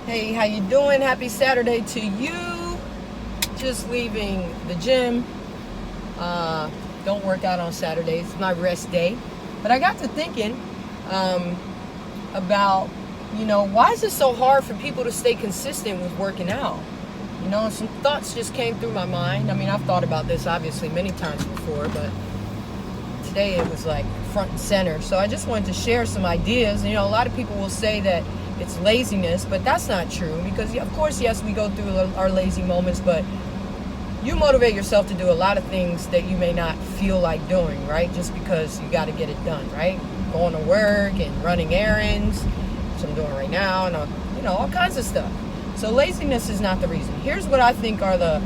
Hey, how you doing? Happy Saturday to you. Just leaving the gym. Don't work out on Saturdays. It's my rest day. But I got to thinking about, why is it so hard for people to stay consistent with working out? Some thoughts just came through my mind. I mean, I've thought about this obviously many times before, but today it was like front and center. So I just wanted to share some ideas. A lot of people will say that it's laziness, but that's not true because, of course, yes, we go through our lazy moments, but you motivate yourself to do a lot of things that you may not feel like doing, right? Just because you got to get it done, right? Going to work and running errands, which I'm doing right now, and all kinds of stuff. So laziness is not the reason. Here's what I think are the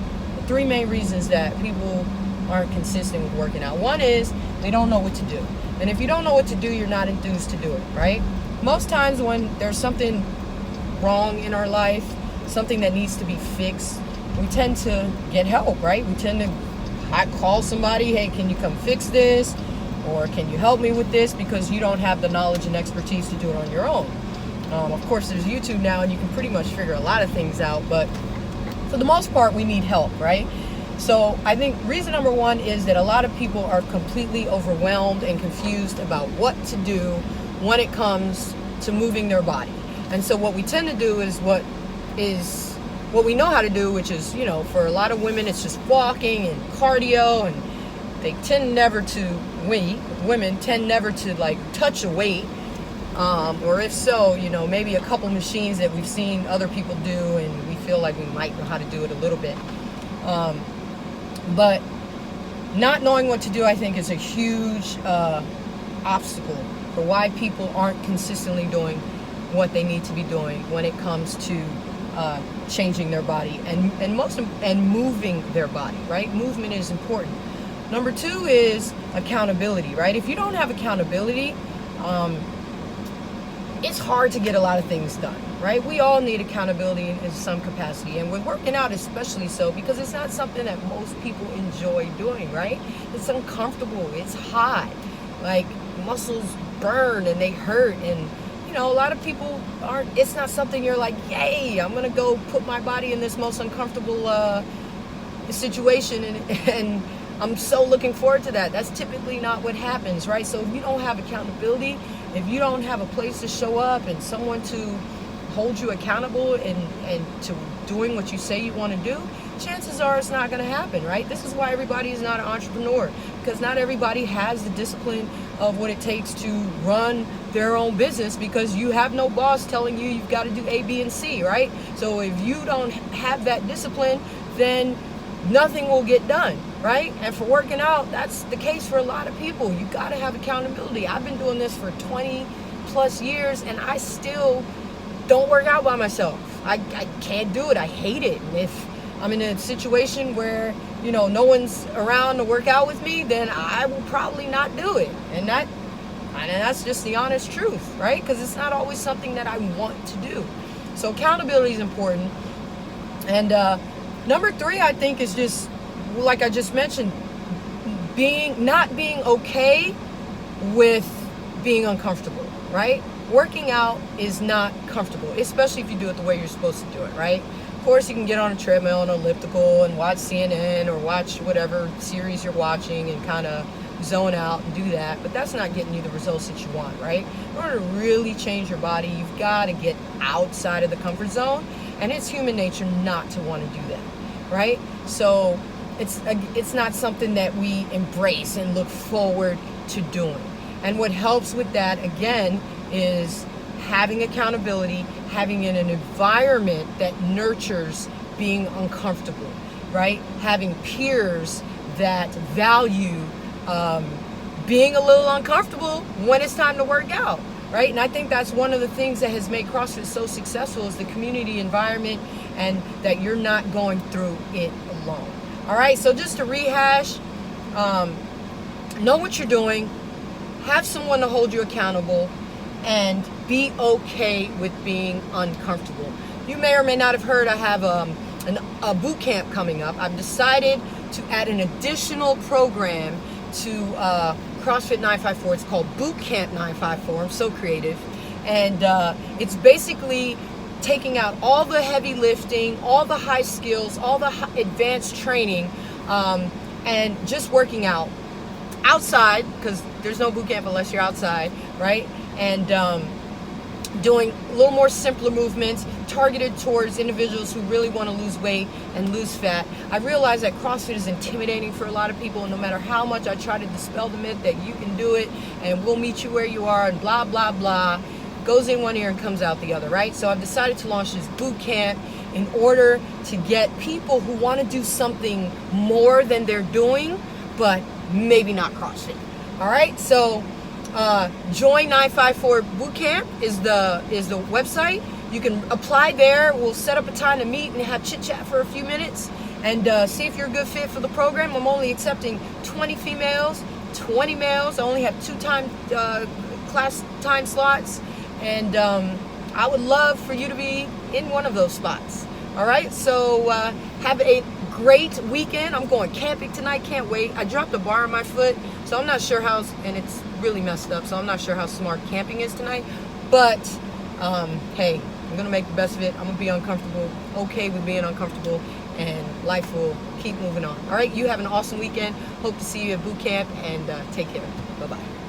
three main reasons that people aren't consistent with working out. One is they don't know what to do. And if you don't know what to do, you're not enthused to do it, right? Most times when there's something wrong in our life, something that needs to be fixed, we tend to get help, right? We tend to call somebody, hey, can you come fix this? Or can you help me with this? Because you don't have the knowledge and expertise to do it on your own. Of course, there's YouTube now, and you can pretty much figure a lot of things out, but for the most part, we need help, right? So I think reason number one is that a lot of people are completely overwhelmed and confused about what to do when it comes to moving their body. And so what we tend to do is what we know how to do, which is, for a lot of women, it's just walking and cardio, and they tend never to, women tend never to like touch a weight. Or if so, maybe a couple machines that we've seen other people do and we feel like we might know how to do it a little bit. But not knowing what to do, I think, is a huge obstacle for why people aren't consistently doing what they need to be doing when it comes to changing their body and moving their body, right? Movement is important. Number two is accountability, right? If you don't have accountability, it's hard to get a lot of things done, right? We all need accountability in some capacity, and with working out especially so, because it's not something that most people enjoy doing, right? It's uncomfortable, it's hot, like muscles burn and they hurt, and a lot of people it's not something you're like, yay, I'm gonna go put my body in this most uncomfortable situation and I'm so looking forward to that. That's typically not what happens, right? So if you don't have accountability, if you don't have a place to show up and someone to hold you accountable and to doing what you say you want to do, chances are it's not going to happen, right? This is why everybody is not an entrepreneur, because not everybody has the discipline of what it takes to run their own business, because you have no boss telling you you've got to do A, B, and C, right? So if you don't have that discipline, then nothing will get done, right? And for working out, that's the case for a lot of people. You got to have accountability. I've been doing this for 20 plus years, and I still don't work out by myself. I can't do it. I hate it. And if I'm in a situation where, no one's around to work out with me, then I will probably not do it. And that's just the honest truth, right? Because it's not always something that I want to do. So accountability is important. And number three, I think, is just, like I just mentioned, not being okay with being uncomfortable, right? Working out is not comfortable, especially if you do it the way you're supposed to do it, right? Of course, you can get on a treadmill and elliptical and watch CNN or watch whatever series you're watching and kind of zone out and do that, but that's not getting you the results that you want, right? In order to really change your body, you've got to get outside of the comfort zone, and it's human nature not to want to do that, right? So it's not something that we embrace and look forward to doing. And what helps with that, again, is having accountability, having an environment that nurtures being uncomfortable, right? Having peers that value being a little uncomfortable when it's time to work out, right? And I think that's one of the things that has made CrossFit so successful, is the community environment, and that you're not going through it alone. All right, so just to rehash, know what you're doing, have someone to hold you accountable, and be okay with being uncomfortable. You may or may not have heard I have a boot camp coming up. I've decided to add an additional program to CrossFit 954. It's called Boot Camp 954. I'm so creative. And it's basically taking out all the heavy lifting, all the high skills, all the advanced training, and just working out outside, because there's no boot camp unless you're outside, right? And doing a little more simpler movements targeted towards individuals who really want to lose weight and lose fat. I realize that CrossFit is intimidating for a lot of people, and no matter how much I try to dispel the myth that you can do it and we'll meet you where you are and blah, blah, blah, goes in one ear and comes out the other, right? So I've decided to launch this boot camp in order to get people who want to do something more than they're doing, but maybe not CrossFit. All right, so Join 954 Bootcamp is the website. You can apply there. We'll set up a time to meet and have chit chat for a few minutes and see if you're a good fit for the program. I'm only accepting 20 females, 20 males. I only have 2 class time slots, and I would love for you to be in one of those spots. All right, so have a great weekend. I'm going camping tonight. Can't wait. I dropped a bar on my foot, so I'm not sure how, and it's really messed up, so I'm not sure how smart camping is tonight. But hey, I'm gonna make the best of it. I'm gonna be uncomfortable, okay with being uncomfortable, and life will keep moving on. All right, you have an awesome weekend. Hope to see you at boot camp, and take care. Bye-bye.